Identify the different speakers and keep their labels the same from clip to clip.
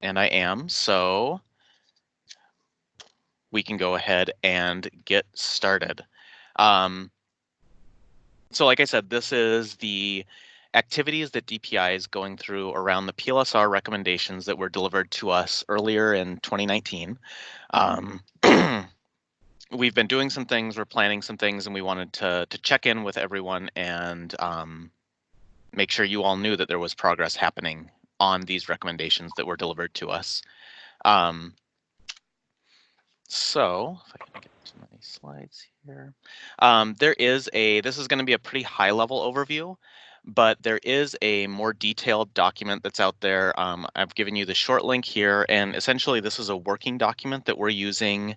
Speaker 1: And I am, so we can go ahead and get started. So like I said, this is the activities that DPI is going through around the PLSR recommendations that were delivered to us earlier in 2019. We've been doing some things, we're planning some things, and we wanted to check in with everyone and make sure you all knew that there was progress happening on these recommendations that were delivered to us. So if I can get to my slides here, this is going to be a pretty high level overview, but there is a more detailed document that's out there. I've given you the short link here, and essentially this is a working document that we're using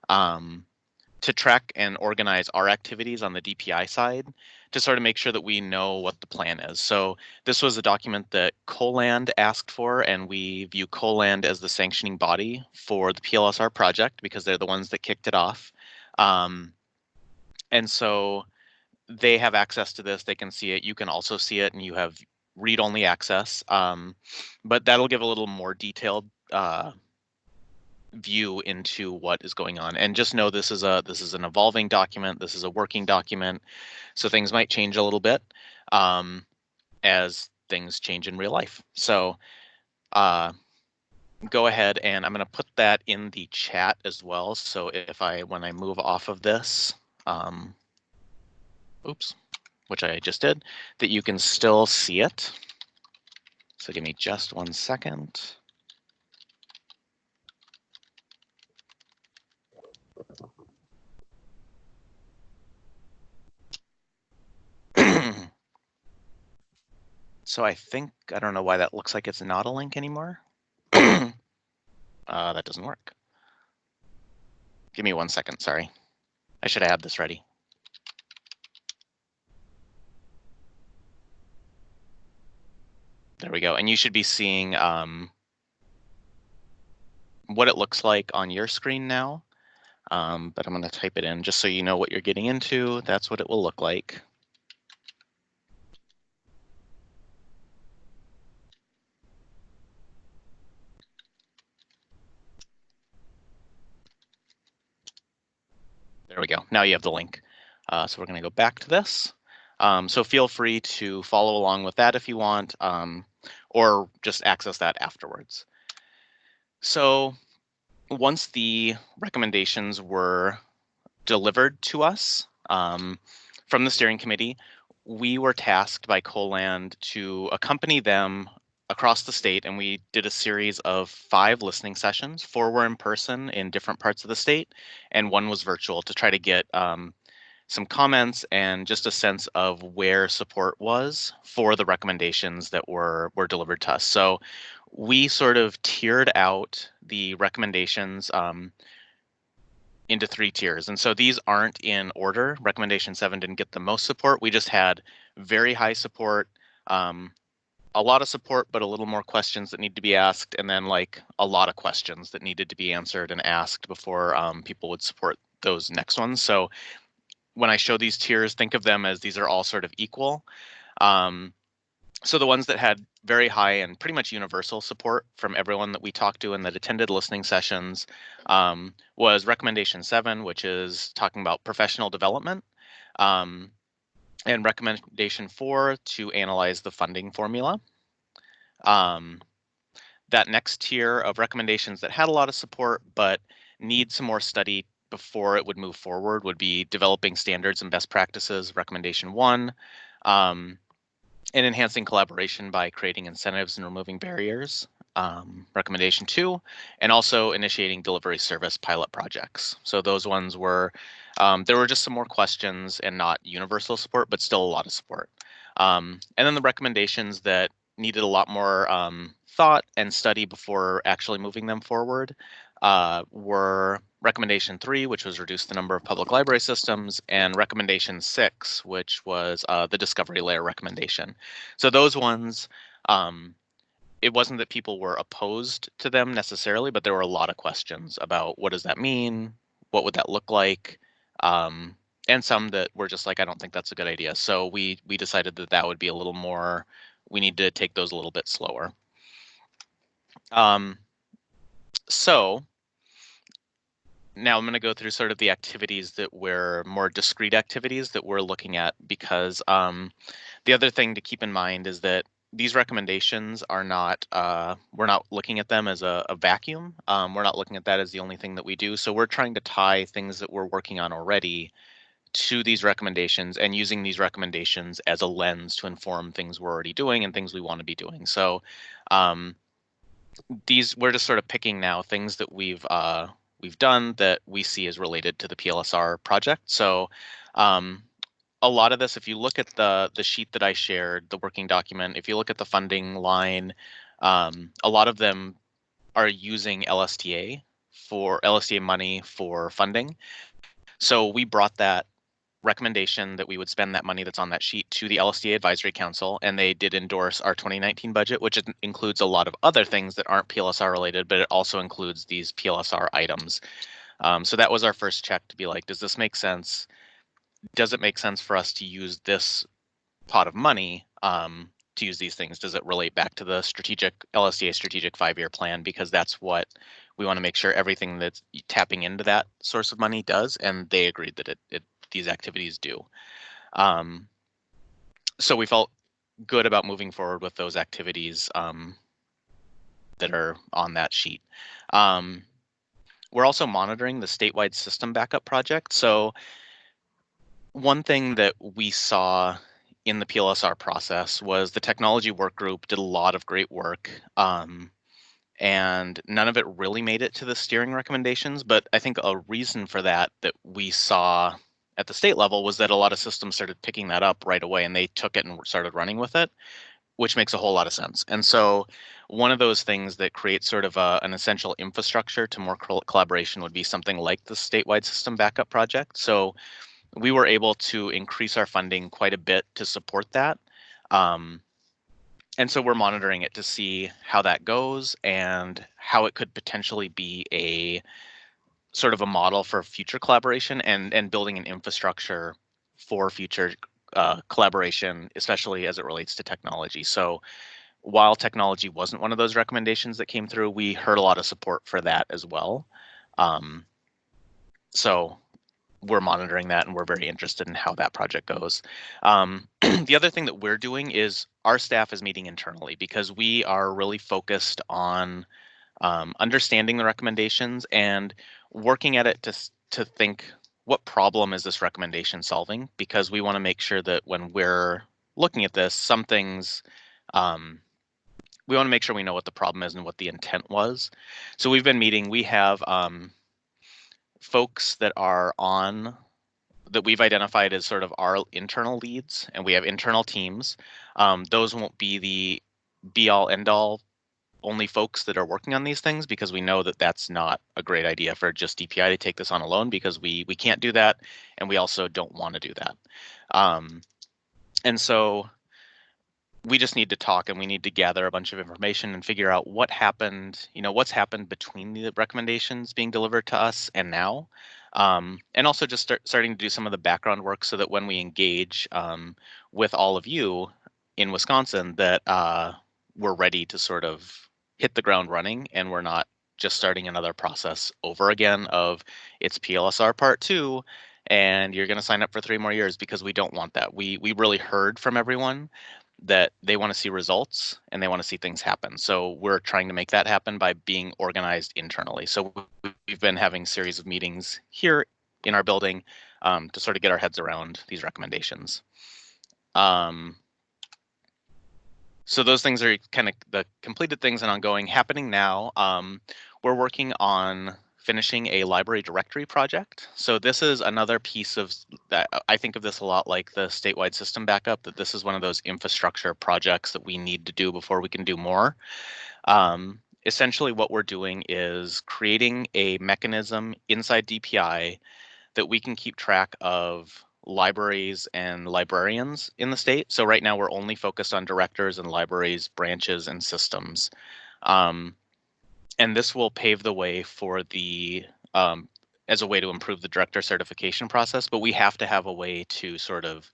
Speaker 1: to track and organize our activities on the DPI side to sort of make sure that we know what the plan is. So this was a document that COLAND asked for, and we view COLAND as the sanctioning body for the PLSR project because they're the ones that kicked it off. And so they have access to this, they can see it, you can also see it, and you have read-only access. But that'll give a little more detailed view into what is going on, and just know this is an evolving document, this is a working document, so things might change a little bit as things change in real life. So go ahead, and I'm going to put that in the chat as well, so when I move off of this, oops, which I just did, that you can still see it. So give me just 1 second. So I don't know why that looks like it's not a link anymore. That doesn't work. Give me 1 second, sorry. I should have had this ready. There we go. And you should be seeing what it looks like on your screen now. But I'm going to type it in just so you know what you're getting into. That's what it will look like. There we go. Now you have the link. So we're going to go back to this. So feel free to follow along with that if you want, or just access that afterwards. So once the recommendations were delivered to us from the steering committee, we were tasked by COLAND to accompany them across the state, and we did a series of 5 listening sessions. 4 were in person in different parts of the state, and 1 was virtual to try to get some comments and just a sense of where support was for the recommendations that were delivered to us. So we sort of tiered out the recommendations into 3 tiers. And so these aren't in order. Recommendation 7 didn't get the most support. We just had very high support, a lot of support, but a little more questions that need to be asked, and then like a lot of questions that needed to be answered and asked before people would support those next ones. So when I show these tiers, think of them as these are all sort of equal. So the ones that had very high and pretty much universal support from everyone that we talked to and that attended listening sessions was recommendation 7, which is talking about professional development, and recommendation 4 to analyze the funding formula. That next tier of recommendations that had a lot of support but need some more study before it would move forward would be developing standards and best practices, recommendation 1. And enhancing collaboration by creating incentives and removing barriers, recommendation 2, and also initiating delivery service pilot projects. So those ones were, there were just some more questions and not universal support, but still a lot of support. And then the recommendations that needed a lot more thought and study before actually moving them forward were recommendation 3, which was reduce the number of public library systems, and recommendation 6, which was the discovery layer recommendation. So those ones, it wasn't that people were opposed to them necessarily, but there were a lot of questions about what does that mean? What would that look like? And some that were just like, I don't think that's a good idea. So we decided that that would be a little more, we need to take those a little bit slower. So now I'm going to go through sort of the activities that we're more discrete activities that we're looking at, because the other thing to keep in mind is that these recommendations are not, we're not looking at them as a vacuum. We're not looking at that as the only thing that we do. So we're trying to tie things that we're working on already to these recommendations, and using these recommendations as a lens to inform things we're already doing and things we want to be doing. So um, we're just sort of picking now things that we've done that we see as related to the PLSR project. So a lot of this, if you look at the sheet that I shared, the working document, if you look at the funding line, a lot of them are using LSTA money for funding. So we brought that recommendation that we would spend that money that's on that sheet to the LSTA Advisory Council, and they did endorse our 2019 budget, which includes a lot of other things that aren't PLSR related, but it also includes these PLSR items. So that was our first check to be like, does this make sense? Does it make sense for us to use this pot of money to use these things? Does it relate back to the LSTA strategic 5-year plan? Because that's what we want to make sure everything that's tapping into that source of money does, and they agreed that these activities do. So we felt good about moving forward with those activities that are on that sheet. We're also monitoring the statewide system backup project. So one thing that we saw in the PLSR process was the technology work group did a lot of great work, and none of it really made it to the steering recommendations. But I think a reason for that we saw at the state level was that a lot of systems started picking that up right away, and they took it and started running with it, which makes a whole lot of sense. And so one of those things that creates sort of an essential infrastructure to more collaboration would be something like the statewide system backup project. So we were able to increase our funding quite a bit to support that. And so we're monitoring it to see how that goes and how it could potentially be a sort of a model for future collaboration, and building an infrastructure for future collaboration, especially as it relates to technology. So while technology wasn't one of those recommendations that came through, we heard a lot of support for that as well. So we're monitoring that, and we're very interested in how that project goes. The other thing that we're doing is our staff is meeting internally, because we are really focused on understanding the recommendations and working at it to think, what problem is this recommendation solving? Because we want to make sure that when we're looking at this, some things, we want to make sure we know what the problem is and what the intent was. So we've been meeting. We have folks that we've identified as sort of our internal leads, and we have internal teams. Those won't be the be all end all only folks that are working on these things, because we know that that's not a great idea for just DPI to take this on alone, because we can't do that, and we also don't want to do that. And so we just need to talk, and we need to gather a bunch of information and figure out what happened, what's happened between the recommendations being delivered to us and now. And also just starting to do some of the background work, so that when we engage with all of you in Wisconsin, that we're ready to sort of hit the ground running, and we're not just starting another process over again of, it's PLSR part 2 and you're going to sign up for 3 more years, because we don't want that. We really heard from everyone that they want to see results and they want to see things happen. So we're trying to make that happen by being organized internally. So we've been having a series of meetings here in our building to sort of get our heads around these recommendations. So those things are kind of the completed things and ongoing. Happening now, we're working on finishing a library directory project. So this is another piece of that. I think of this a lot like the statewide system backup, that this is one of those infrastructure projects that we need to do before we can do more. Essentially what we're doing is creating a mechanism inside DPI that we can keep track of libraries and librarians in the state. So right now we're only focused on directors and libraries, branches, and systems. And this will pave the way for as a way to improve the director certification process, but we have to have a way to sort of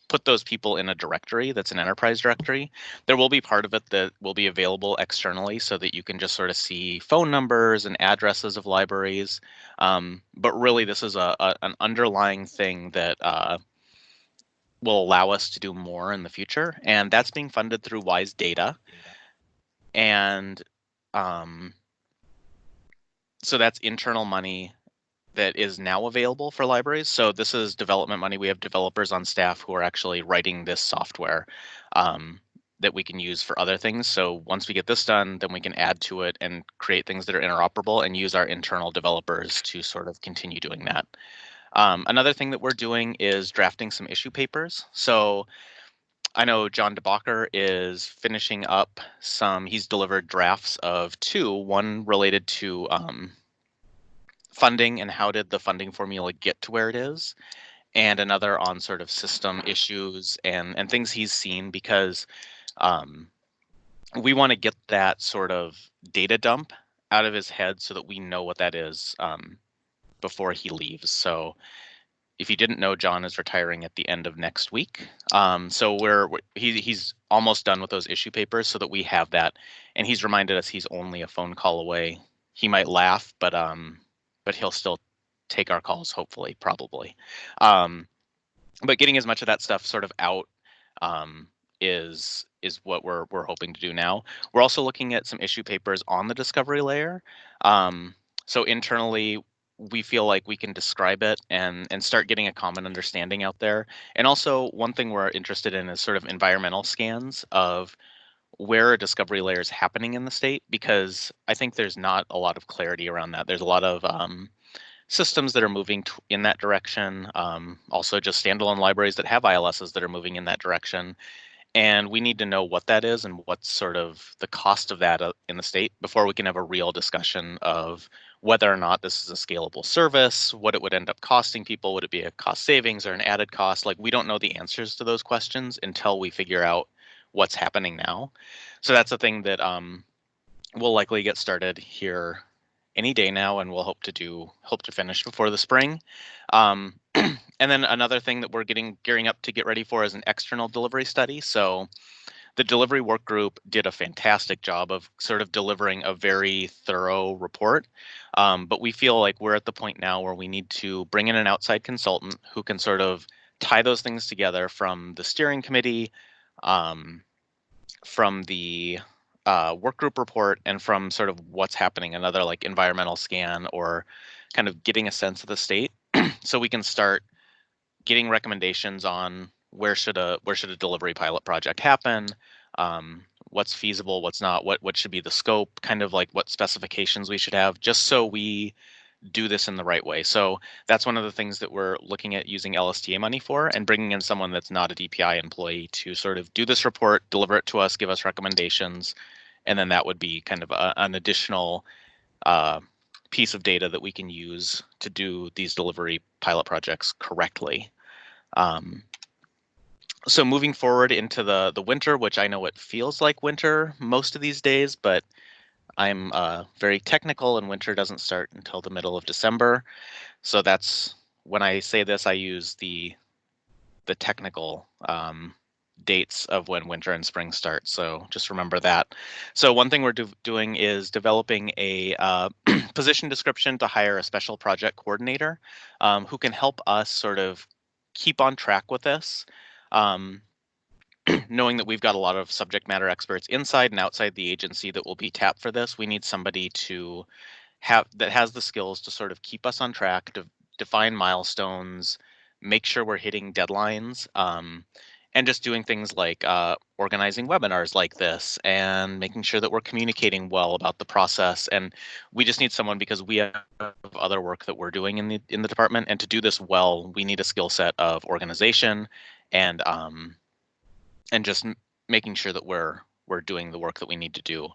Speaker 1: put those people in a directory that's an enterprise directory. There will be part of it that will be available externally so that you can just sort of see phone numbers and addresses of libraries. But really, this is an underlying thing that will allow us to do more in the future. And that's being funded through Wise Data. And so that's internal money that is now available for libraries. So this is development money. We have developers on staff who are actually writing this software that we can use for other things. So once we get this done, then we can add to it and create things that are interoperable and use our internal developers to sort of continue doing that. Another thing that we're doing is drafting some issue papers. So I know John DeBacher is finishing up he's delivered drafts of two, one related to funding and how did the funding formula get to where it is, and another on sort of system issues and things he's seen, because we want to get that sort of data dump out of his head so that we know what that is before he leaves. So if you didn't know, John is retiring at the end of next week. So he's almost done with those issue papers so that we have that. And he's reminded us he's only a phone call away. He might laugh, but he'll still take our calls, hopefully, probably. But getting as much of that stuff sort of out is what we're hoping to do now. We're also looking at some issue papers on the discovery layer. So internally, we feel like we can describe it and start getting a common understanding out there. And also, one thing we're interested in is sort of environmental scans of where a discovery layer is happening in the state, because I think there's not a lot of clarity around that. There's a lot of systems that are moving in that direction. Also, just standalone libraries that have ILSs that are moving in that direction. And we need to know what that is and what's sort of the cost of that in the state before we can have a real discussion of whether or not this is a scalable service, what it would end up costing people. Would it be a cost savings or an added cost? Like, we don't know the answers to those questions until we figure out what's happening now. So that's a thing that we'll likely get started here any day now, and we'll hope to finish before the spring. And then another thing that we're gearing up to get ready for is an external delivery study. So the delivery work group did a fantastic job of sort of delivering a very thorough report. But we feel like we're at the point now where we need to bring in an outside consultant who can sort of tie those things together from the steering committee, from the work group report, and from sort of what's happening, another like environmental scan, or kind of getting a sense of the state so we can start getting recommendations on where should a delivery pilot project happen, what's feasible, what's not, what should be the scope, kind of like what specifications we should have, just so we do this in the right way. So that's one of the things that we're looking at using LSTA money for, and bringing in someone that's not a DPI employee to sort of do this report, deliver it to us, give us recommendations, and then that would be kind of an additional piece of data that we can use to do these delivery pilot projects correctly. So moving forward into the winter, which I know it feels like winter most of these days, but I'm very technical, and winter doesn't start until the middle of December. So that's when I say this, I use the technical dates of when winter and spring start. So just remember that. So one thing we're doing is developing a position description to hire a special project coordinator who can help us sort of keep on track with this. Knowing that we've got a lot of subject matter experts inside and outside the agency that will be tapped for this, we need somebody to that has the skills to sort of keep us on track, to define milestones, make sure we're hitting deadlines, and just doing things like organizing webinars like this and making sure that we're communicating well about the process. And we just need someone, because we have other work that we're doing in the department, and to do this well, we need a skill set of organization and just making sure that we're doing the work that we need to do.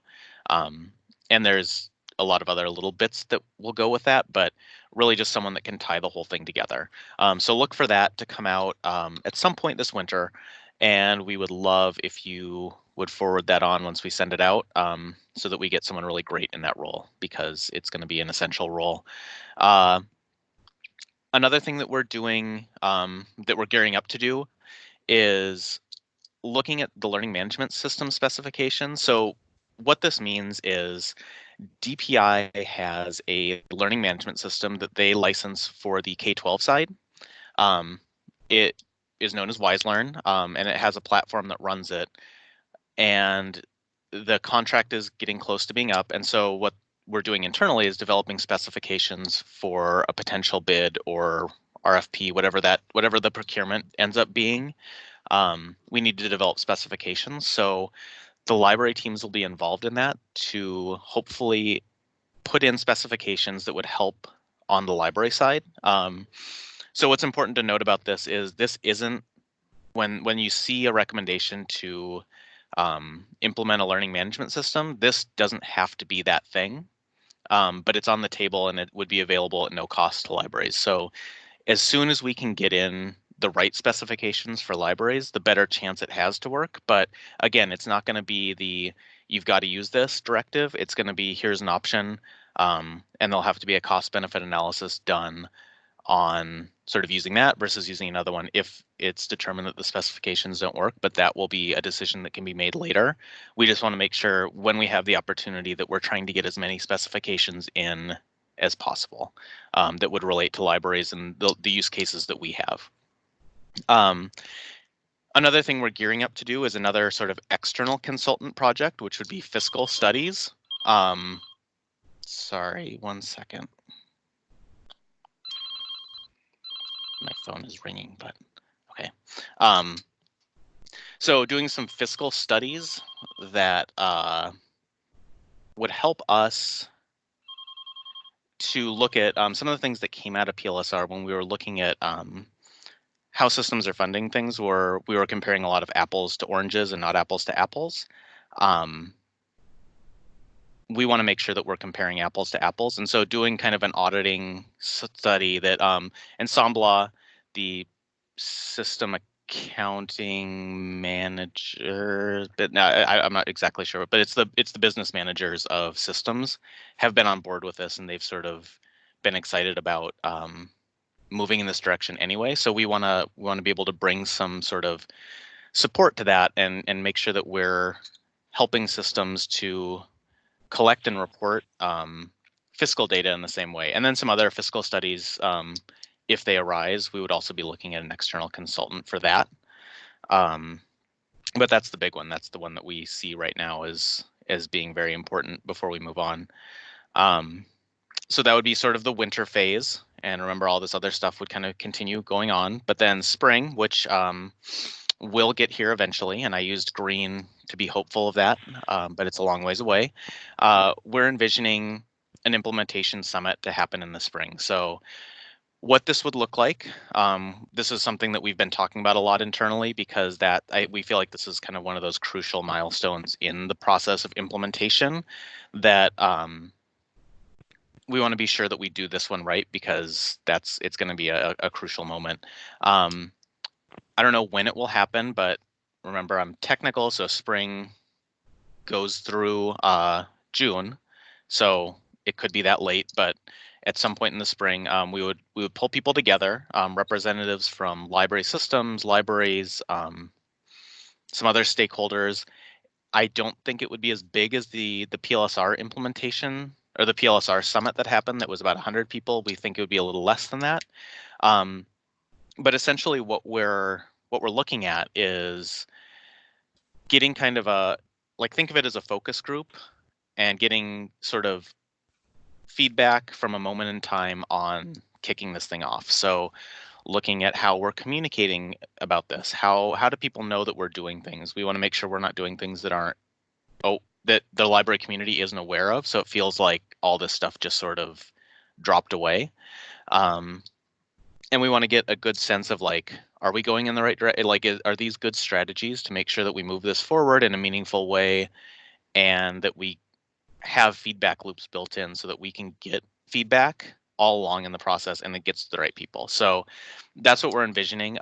Speaker 1: And there's a lot of other little bits that will go with that, but really just someone that can tie the whole thing together. So look for that to come out at some point this winter, and we would love if you would forward that on once we send it out, so that we get someone really great in that role, because it's going to be an essential role. Another thing that we're doing, that we're gearing up to do, is looking at the learning management system specification. So what this means is DPI has a learning management system that they license for the K-12 side. It is known as WiseLearn, and it has a platform that runs it. And the contract is getting close to being up. And so what we're doing internally is developing specifications for a potential bid or RFP, whatever the procurement ends up being. We need to develop specifications. So the library teams will be involved in that to hopefully put in specifications that would help on the library side. So what's important to note about this isn't when you see a recommendation to implement a learning management system, this doesn't have to be that thing, but it's on the table and it would be available at no cost to libraries. So as soon as we can get in the right specifications for libraries, the better chance it has to work. But again, it's not going to be you've got to use this directive. It's going to be here's an option, and there'll have to be a cost benefit analysis done on sort of using that versus using another one if it's determined that the specifications don't work, but that will be a decision that can be made later. We just want to make sure when we have the opportunity that we're trying to get as many specifications in as possible that would relate to libraries and the use cases that we have. Another thing we're gearing up to do is another sort of external consultant project, which would be fiscal studies. Sorry, 1 second. My phone is ringing, but okay. So doing some fiscal studies that would help us to look at some of the things that came out of PLSR when we were looking at how systems are funding things, where we were comparing a lot of apples to oranges and not apples to apples. We want to make sure that we're comparing apples to apples. And so doing kind of an auditing study that Ensemble, the system accounting manager, but no, I'm not exactly sure, but it's the business managers of systems have been on board with this, and they've sort of been excited about moving in this direction anyway. So we want to be able to bring some sort of support to that and make sure that we're helping systems to collect and report fiscal data in the same way. And then some other fiscal studies, if they arise, we would also be looking at an external consultant for that. But that's the big one. That's the one that we see right now as being very important before we move on. So that would be sort of the winter phase. And remember, all this other stuff would kind of continue going on. But then spring, which will get here eventually, and I used green to be hopeful of that, but it's a long ways away. We're envisioning an implementation summit to happen in the spring. So what this would look like, this is something that we've been talking about a lot internally because we feel like this is kind of one of those crucial milestones in the process of implementation that we want to be sure that we do this one right because it's going to be a crucial moment. I don't know when it will happen, but remember, I'm technical, so spring goes through June, so it could be that late. But at some point in the spring, we would pull people together, representatives from library systems, libraries, some other stakeholders. I don't think it would be as big as the PLSR implementation or the PLSR summit that happened. That was about 100 people. We think it would be a little less than that. But essentially what we're looking at is getting kind of think of it as a focus group and getting sort of feedback from a moment in time on kicking this thing off. So looking at how we're communicating about this, how do people know that we're doing things? We want to make sure we're not doing things that that the library community isn't aware of. So it feels like all this stuff just sort of dropped away. And we want to get a good sense of are we going in the right direction? Are these good strategies to make sure that we move this forward in a meaningful way and that we have feedback loops built in so that we can get feedback all along in the process and it gets to the right people. So that's what we're envisioning.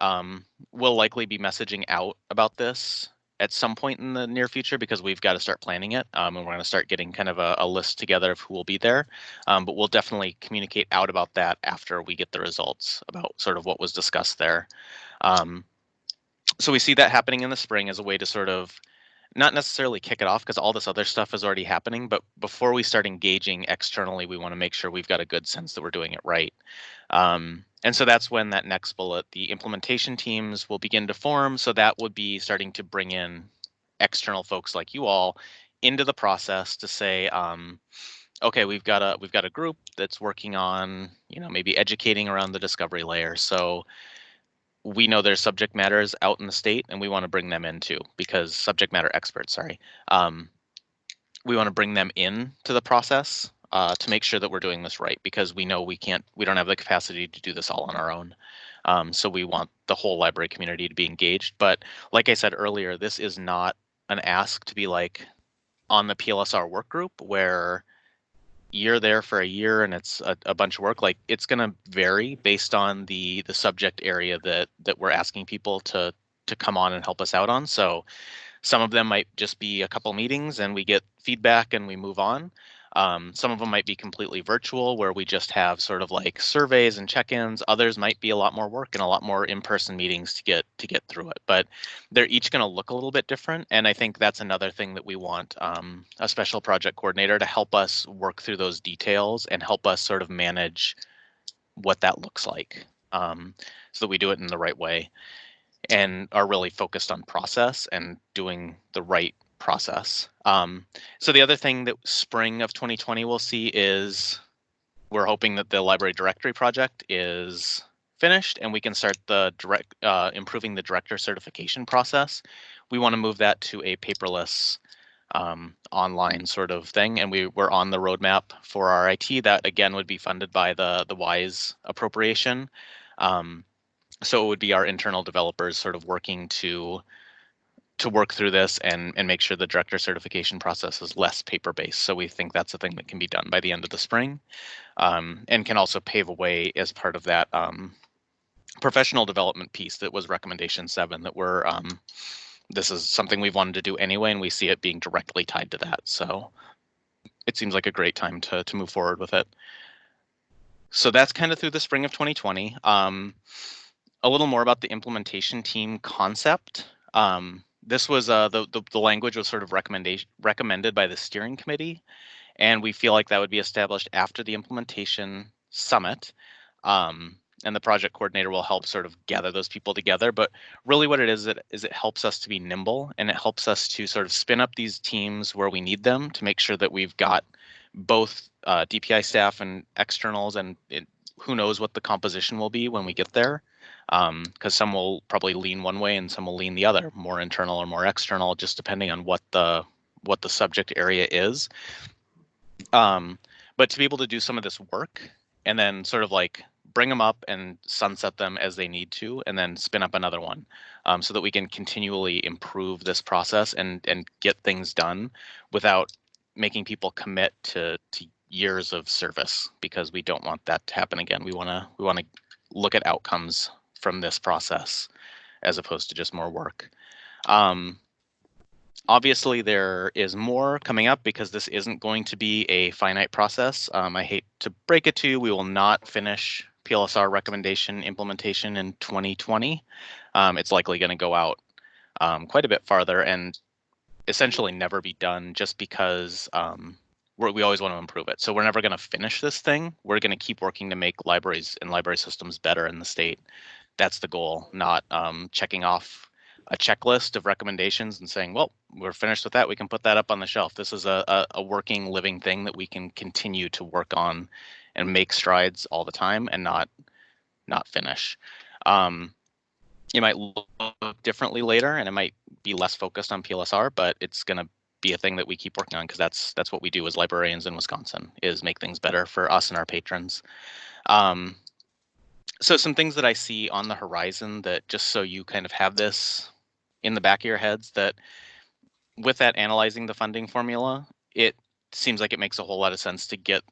Speaker 1: We'll likely be messaging out about this at some point in the near future because we've got to start planning it. And we're going to start getting kind of a list together of who will be there. But we'll definitely communicate out about that after we get the results about sort of what was discussed there. So we see that happening in the spring as a way to sort of not necessarily kick it off because all this other stuff is already happening, but before we start engaging externally, we want to make sure we've got a good sense that we're doing it right. And so that's when that next bullet, the implementation teams will begin to form. So that would be starting to bring in external folks like you all into the process to say, okay, we've got a group that's working on, maybe educating around the discovery layer. So we know there's subject matters out in the state, and we want to bring them in too, because subject matter experts, sorry. We want to bring them in to the process to make sure that we're doing this right, because we know we don't have the capacity to do this all on our own. So we want the whole library community to be engaged. But like I said earlier, this is not an ask to be like on the PLSR work group where you're there for a year and it's a bunch of work. Like, it's going to vary based on the subject area that we're asking people to come on and help us out on. So some of them might just be a couple meetings and we get feedback and we move on. Some of them might be completely virtual where we just have sort of like surveys and check-ins. Others might be a lot more work and a lot more in-person meetings to get through it. But they're each going to look a little bit different. And I think that's another thing that we want a special project coordinator to help us work through those details and help us sort of manage what that looks like, so that we do it in the right way and are really focused on process and doing the right process. So the other thing that spring of 2020 we'll see is we're hoping that the library directory project is finished and we can start the improving the director certification process. We want to move that to a paperless online sort of thing, and we're on the roadmap for our IT. That again would be funded by the WISE appropriation. So it would be our internal developers sort of working to work through this and make sure the director certification process is less paper-based. So we think that's a thing that can be done by the end of the spring, and can also pave a way as part of that professional development piece that was recommendation 7 that we're this is something we've wanted to do anyway, and we see it being directly tied to that. So it seems like a great time to move forward with it. So that's kind of through the spring of 2020. A little more about the implementation team concept. This was the language was sort of recommended by the steering committee, and we feel like that would be established after the implementation summit. And the project coordinator will help sort of gather those people together. But really what it is it helps us to be nimble, and it helps us to sort of spin up these teams where we need them to make sure that we've got both DPI staff and externals, and who knows what the composition will be when we get there, because some will probably lean one way and some will lean the other, more internal or more external, just depending on what the subject area is. But to be able to do some of this work and then sort of like bring them up and sunset them as they need to, and then spin up another one, so that we can continually improve this process and get things done without making people commit to years of service, because we don't want that to happen again. We want to look at outcomes from this process as opposed to just more work. Obviously, there is more coming up because this isn't going to be a finite process. I hate to break it to you, we will not finish PLSR recommendation implementation in 2020. It's likely going to go out quite a bit farther and essentially never be done, just because we always want to improve it. So we're never going to finish this thing. We're going to keep working to make libraries and library systems better in the state. That's the goal, not checking off a checklist of recommendations and saying, well, we're finished with that, we can put that up on the shelf. This is a working, living thing that we can continue to work on and make strides all the time and not finish. It might look differently later, and it might be less focused on PLSR, but it's going to be a thing that we keep working on, because that's what we do as librarians in Wisconsin, is make things better for us and our patrons. So some things that I see on the horizon, that just so you kind of have this in the back of your heads, that with that analyzing the funding formula, it seems like it makes a whole lot of sense to get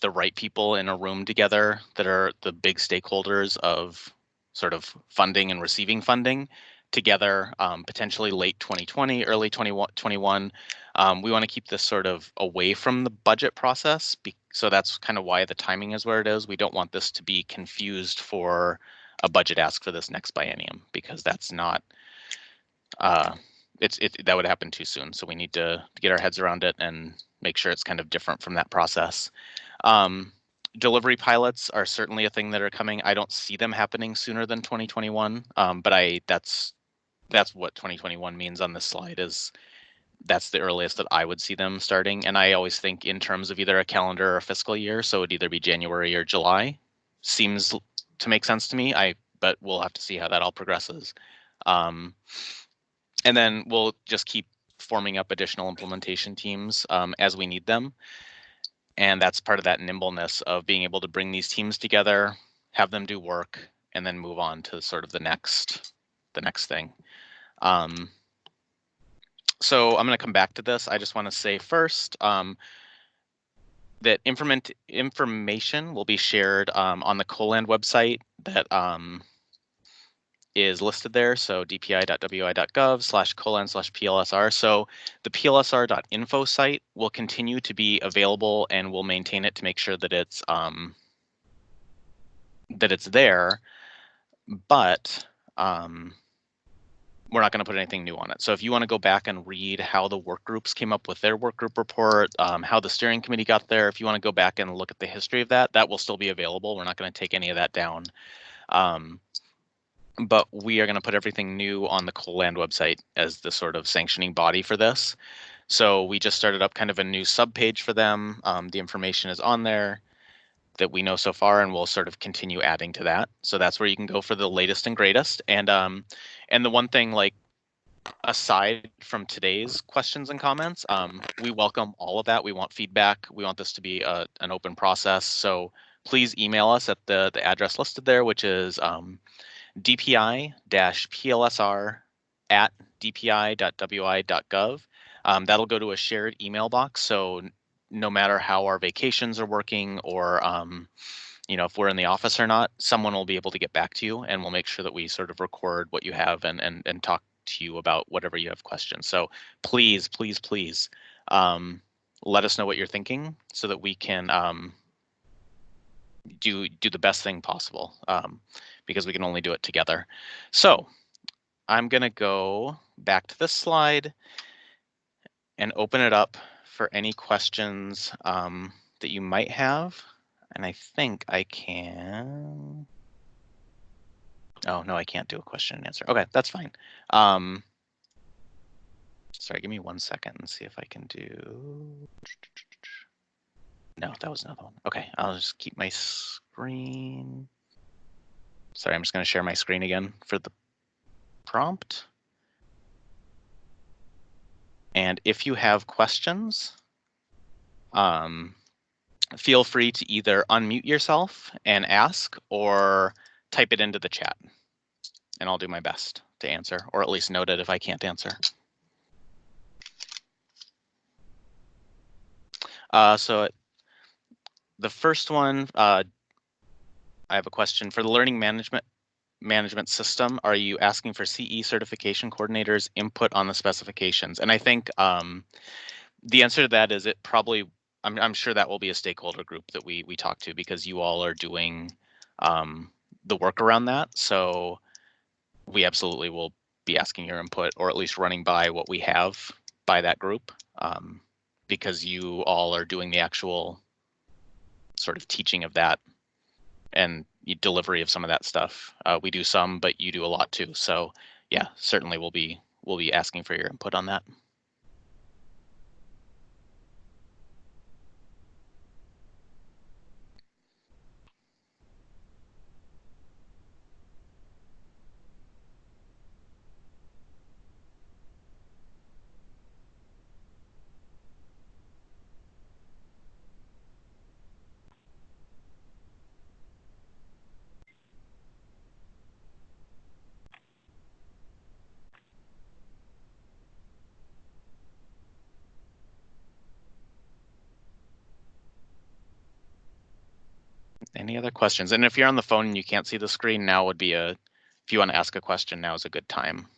Speaker 1: the right people in a room together that are the big stakeholders of sort of funding and receiving funding together, potentially late 2020, early 2021. We want to keep this sort of away from the budget process. So that's kind of why the timing is where it is. We don't want this to be confused for a budget ask for this next biennium, because that's not that would happen too soon. So we need to get our heads around it and make sure it's kind of different from that process. Delivery pilots are certainly a thing that are coming. I don't see them happening sooner than 2021, but that's what 2021 means on this slide. Is that's the earliest that I would see them starting. And I always think in terms of either a calendar or a fiscal year, so it'd either be January or July. Seems to make sense to me. But we'll have to see how that all progresses. And then we'll just keep forming up additional implementation teams as we need them. And that's part of that nimbleness of being able to bring these teams together, have them do work, and then move on to sort of the next thing. So I'm going to come back to this. I just want to say first that information will be shared on the CoLand website that is listed there. So dpi.wi.gov/colan/PLSR. So the PLSR.info site will continue to be available, and we'll maintain it to make sure that it's there. But we're not going to put anything new on it. So if you want to go back and read how the work groups came up with their work group report, how the steering committee got there, if you want to go back and look at the history of that, that will still be available. We're not going to take any of that down. But we are going to put everything new on the CoLand website as the sort of sanctioning body for this. So we just started up kind of a new subpage for them. The information is on there that we know so far, and we'll sort of continue adding to that. So that's where you can go for the latest and greatest. And the one thing, like, aside from today's questions and comments, we welcome all of that. We want feedback. We want this to be an open process. So please email us at the address listed there, which is dpi-plsr@dpi.wi.gov. That'll go to a shared email box. So no matter how our vacations are working, or if we're in the office or not, someone will be able to get back to you, and we'll make sure that we sort of record what you have and talk to you about whatever you have questions. So please let us know what you're thinking so that we can do the best thing possible, because we can only do it together. So I'm going to go back to this slide and open it up for any questions that you might have. And I think I can. Oh, no, I can't do a question and answer. Okay, that's fine. Sorry, give me 1 second and see if I can do. No, that was another one. Okay, I'll just keep my screen. Sorry, I'm just going to share my screen again for the prompt. And if you have questions, feel free to either unmute yourself and ask, or type it into the chat, and I'll do my best to answer, or at least note it if I can't answer. So the first one, I have a question for the learning management system. Are you asking for CE certification coordinators input on the specifications? And I think the answer to that is it probably, I'm sure that will be a stakeholder group that we talk to, because you all are doing the work around that. So we absolutely will be asking your input, or at least running by what we have by that group, because you all are doing the actual sort of teaching of that and delivery of some of that stuff. We do some, but you do a lot too. So yeah, certainly we'll be asking for your input on that. Any other questions? And if you're on the phone and you can't see the screen, now would be if you want to ask a question, now is a good time.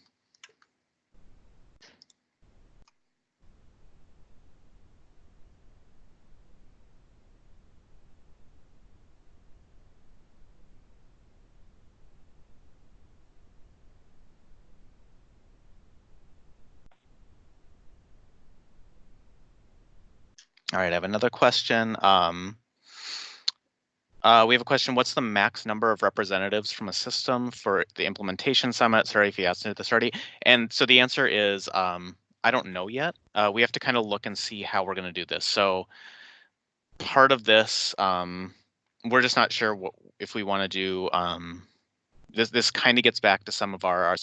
Speaker 1: All right, I have another question. We have a question, what's the max number of representatives from a system for the implementation summit? Sorry if you asked it at the start. And so the answer is, I don't know yet. We have to kind of look and see how we're going to do this. So part of this, we're just not sure if we want to do, this kind of gets back to some of our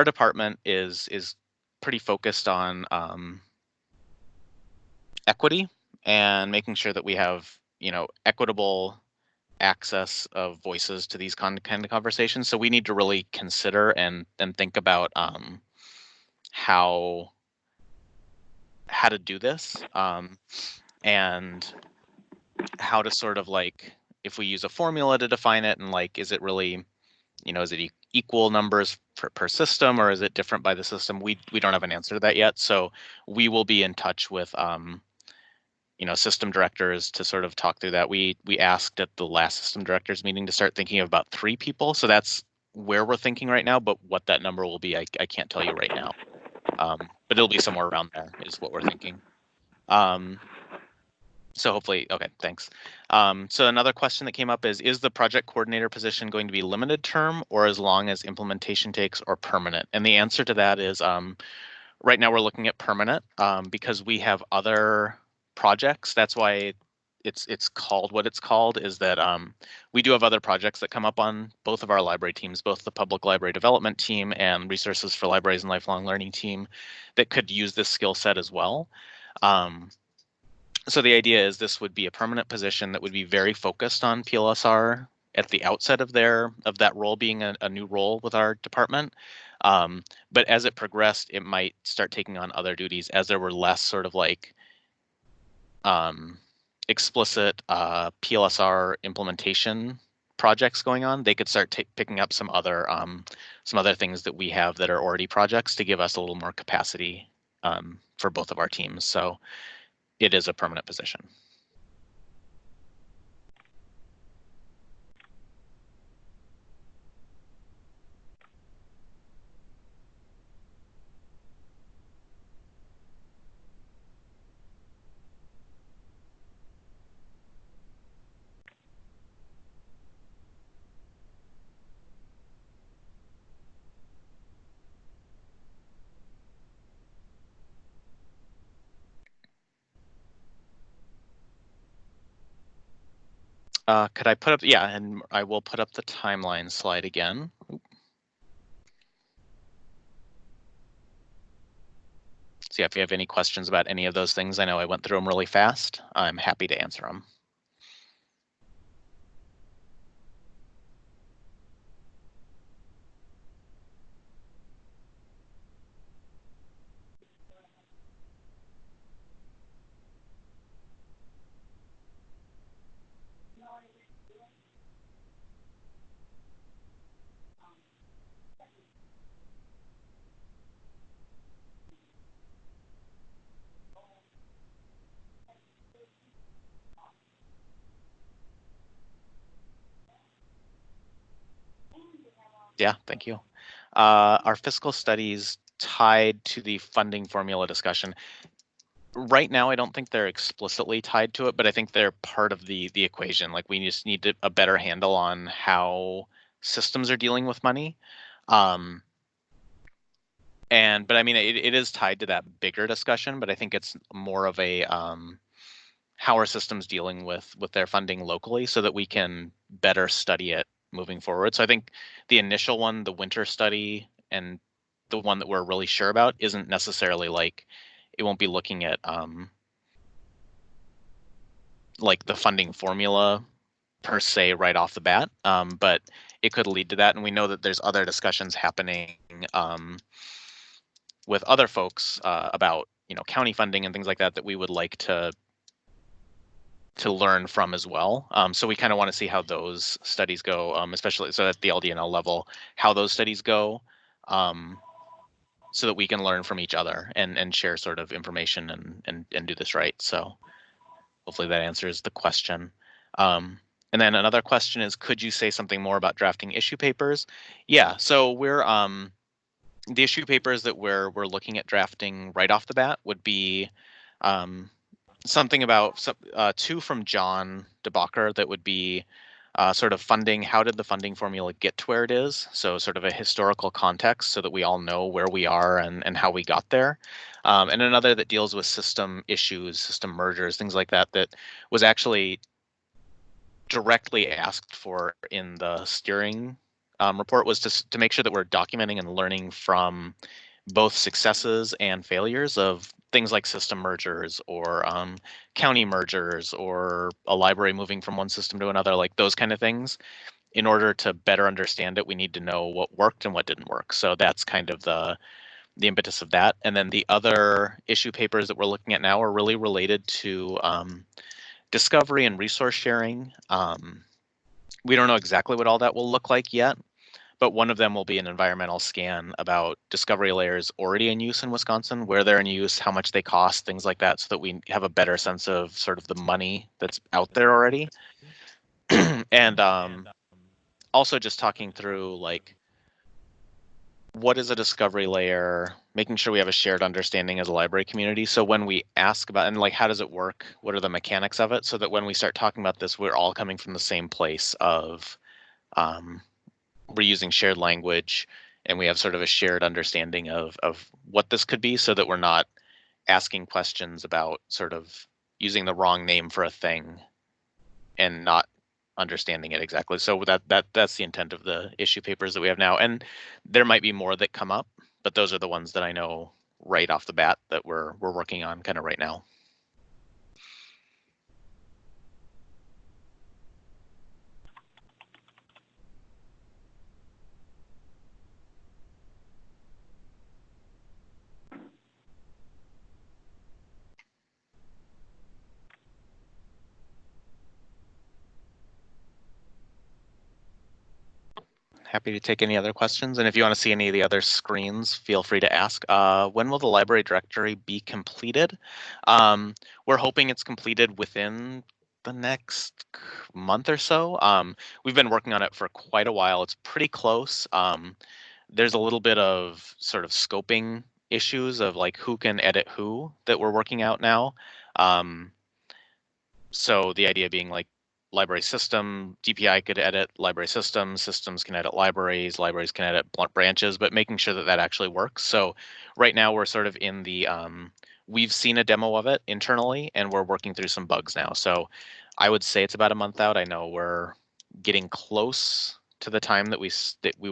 Speaker 1: department is pretty focused on equity and making sure that we have, equitable access of voices to these kind of conversations. So we need to really consider and think about how to do this, and how to sort of if we use a formula to define it, and is it really, is it equal numbers per system, or is it different by the system? We don't have an answer to that yet. So we will be in touch with system directors to sort of talk through that. We asked at the last system directors meeting to start thinking of about 3 people. So that's where we're thinking right now, but what that number will be, I can't tell you right now. But it'll be somewhere around there is what we're thinking. So hopefully, okay, thanks. So another question that came up is the project coordinator position going to be limited term or as long as implementation takes, or permanent? And the answer to that is, right now we're looking at permanent, because we have other projects. That's why it's called what it's called, is that we do have other projects that come up on both of our library teams, both the public library development team and resources for libraries and lifelong learning team, that could use this skill set as well. So the idea is this would be a permanent position that would be very focused on PLSR at the outset of that role being a new role with our department. But as it progressed, it might start taking on other duties as there were less sort of explicit PLSR implementation projects going on. They could start picking up some other things that we have that are already projects to give us a little more capacity for both of our teams. So it is a permanent position. Could I put up, yeah, and I will put up the timeline slide again. So yeah, if you have any questions about any of those things, I know I went through them really fast. I'm happy to answer them. Yeah, thank you. Are fiscal studies tied to the funding formula discussion? Right now, I don't think they're explicitly tied to it, but I think they're part of the equation. Like, we just need a better handle on how systems are dealing with money. But I mean, it is tied to that bigger discussion, but I think it's more of a how are systems dealing with their funding locally so that we can better study it moving forward. So I think the initial one, the winter study, and the one that we're really sure about isn't necessarily it won't be looking at the funding formula per se right off the bat, but it could lead to that. And we know that there's other discussions happening with other folks about county funding and things like that we would like to learn from as well. So we kind of want to see how those studies go, especially so at the LDNL level, how those studies go, so that we can learn from each other and share sort of information and do this right. So hopefully that answers the question. And then another question is, could you say something more about drafting issue papers? Yeah, so we're the issue papers that we're looking at drafting right off the bat would be something about two from John DeBacher that would be sort of funding. How did the funding formula get to where it is? So sort of a historical context so that we all know where we are and how we got there. And another that deals with system issues, system mergers, things like that, that was actually directly asked for in the steering report, was to make sure that we're documenting and learning from both successes and failures of things like system mergers or county mergers or a library moving from one system to another, like those kind of things. In order to better understand it, we need to know what worked and what didn't work. So that's kind of the impetus of that. And then the other issue papers that we're looking at now are really related to discovery and resource sharing. We don't know exactly what all that will look like yet, but one of them will be an environmental scan about discovery layers already in use in Wisconsin, where they're in use, how much they cost, things like that, so that we have a better sense of sort of the money that's out there already. And also just talking through like, what is a discovery layer, making sure we have a shared understanding as a library community. So when we ask about, and like, how does it work? What are the mechanics of it? So that when we start talking about this, we're all coming from the same place of we're using shared language and we have sort of a shared understanding of what this could be, so that we're not asking questions about sort of using the wrong name for a thing and not understanding it exactly. So that's the intent of the issue papers that we have now. And there might be more that come up, but those are the ones that I know right off the bat that we're working on kind of right now. Happy to take any other questions. And if you want to see any of the other screens, feel free to ask. When will the library directory be completed? We're hoping it's completed within the next month or so. We've been working on it for quite a while. It's pretty close. There's a little bit of sort of scoping issues of like who can edit who that we're working out now. So the idea being like, library system, DPI could edit library systems, systems can edit libraries, libraries can edit branches, but making sure that that actually works. So right now we're sort of in the, we've seen a demo of it internally and we're working through some bugs now. So I would say it's about a month out. I know we're getting close to the time that we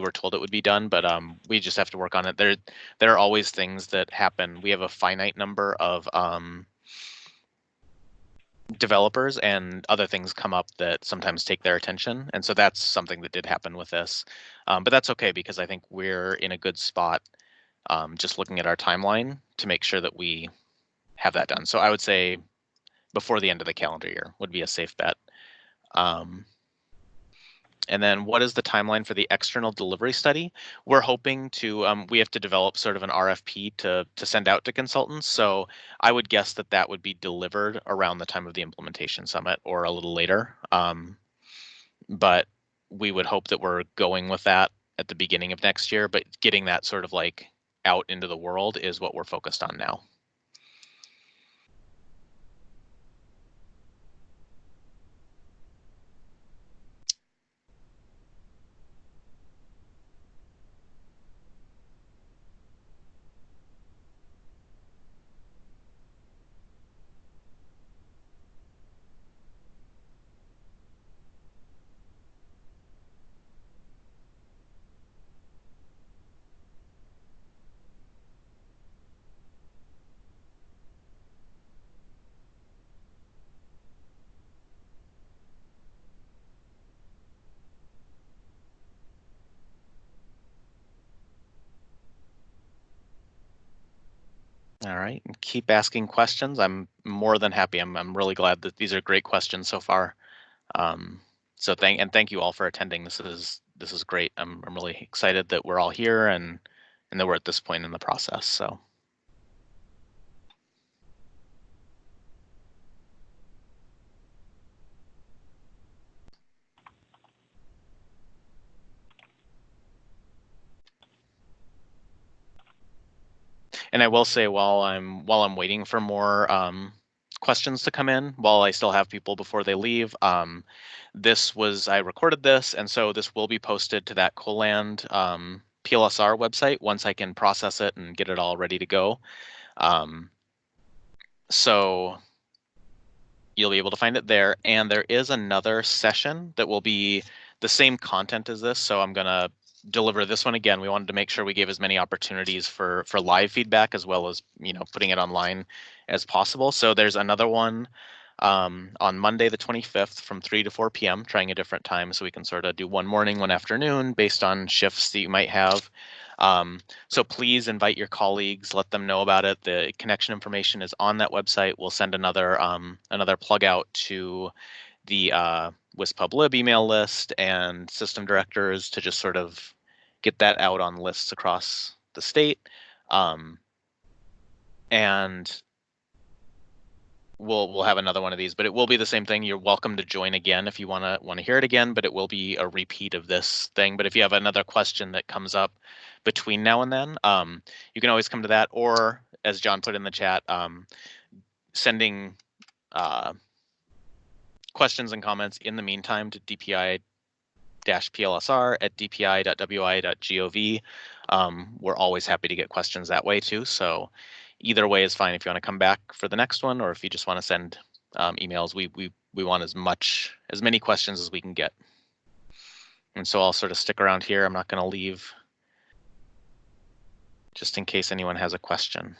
Speaker 1: were told it would be done, but we just have to work on it. There are always things that happen. We have a finite number of developers, and other things come up that sometimes take their attention. And so that's something that did happen with this. But that's okay, because I think we're in a good spot, just looking at our timeline, to make sure that we have that done. So I would say before the end of the calendar year would be a safe bet. And then what is the timeline for the external delivery study? We're hoping to, we have to develop sort of an RFP to send out to consultants. So I would guess that that would be delivered around the time of the implementation summit or a little later. But we would hope that we're going with that at the beginning of next year, but getting that sort of like out into the world is what we're focused on now. All right, keep asking questions. I'm more than happy. I'm really glad that these are great questions so far. So thank you all for attending. This is great. I'm really excited that we're all here and that we're at this point in the process. So. And I will say, while I'm waiting for more questions to come in while I still have people before they leave. I recorded this, and so this will be posted to that Coland PLSR website once I can process it and get it all ready to go. So you'll be able to find it there. And there is another session that will be the same content as this. So I'm going to deliver this one again. We wanted to make sure we gave as many opportunities for live feedback as well as, putting it online as possible. So there's another one on Monday, the 25th from 3 to 4 p.m., trying a different time so we can sort of do one morning, one afternoon based on shifts that you might have. So please invite your colleagues, let them know about it. The connection information is on that website. We'll send another plug out to the WISPublib email list and system directors to just sort of get that out on lists across the state. And we'll have another one of these, but it will be the same thing. You're welcome to join again if you want to hear it again, but it will be a repeat of this thing. But if you have another question that comes up between now and then, you can always come to that, or as John put in the chat, sending questions and comments in the meantime to dpi-plsr@dpi.wi.gov. We're always happy to get questions that way too. So either way is fine if you want to come back for the next one, or if you just want to send emails. We want as many questions as we can get. And so I'll sort of stick around here. I'm not going to leave just in case anyone has a question.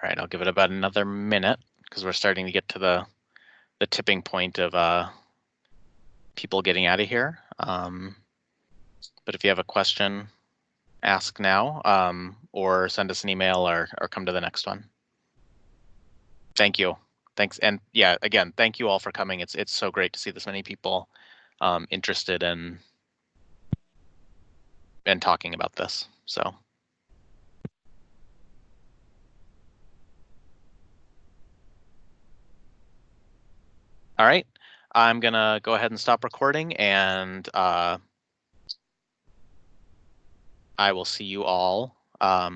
Speaker 1: All right, I'll give it about another minute because we're starting to get to the tipping point of people getting out of here. But if you have a question, ask now, or send us an email or come to the next one. Thank you. Thanks. And yeah, again, thank you all for coming. It's so great to see this many people interested in talking about this. So. All right, I'm gonna go ahead and stop recording, and I will see you all at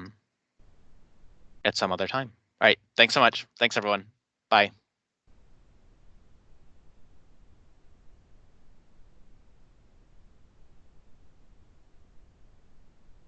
Speaker 1: some other time. All right, thanks so much. Thanks everyone. Bye.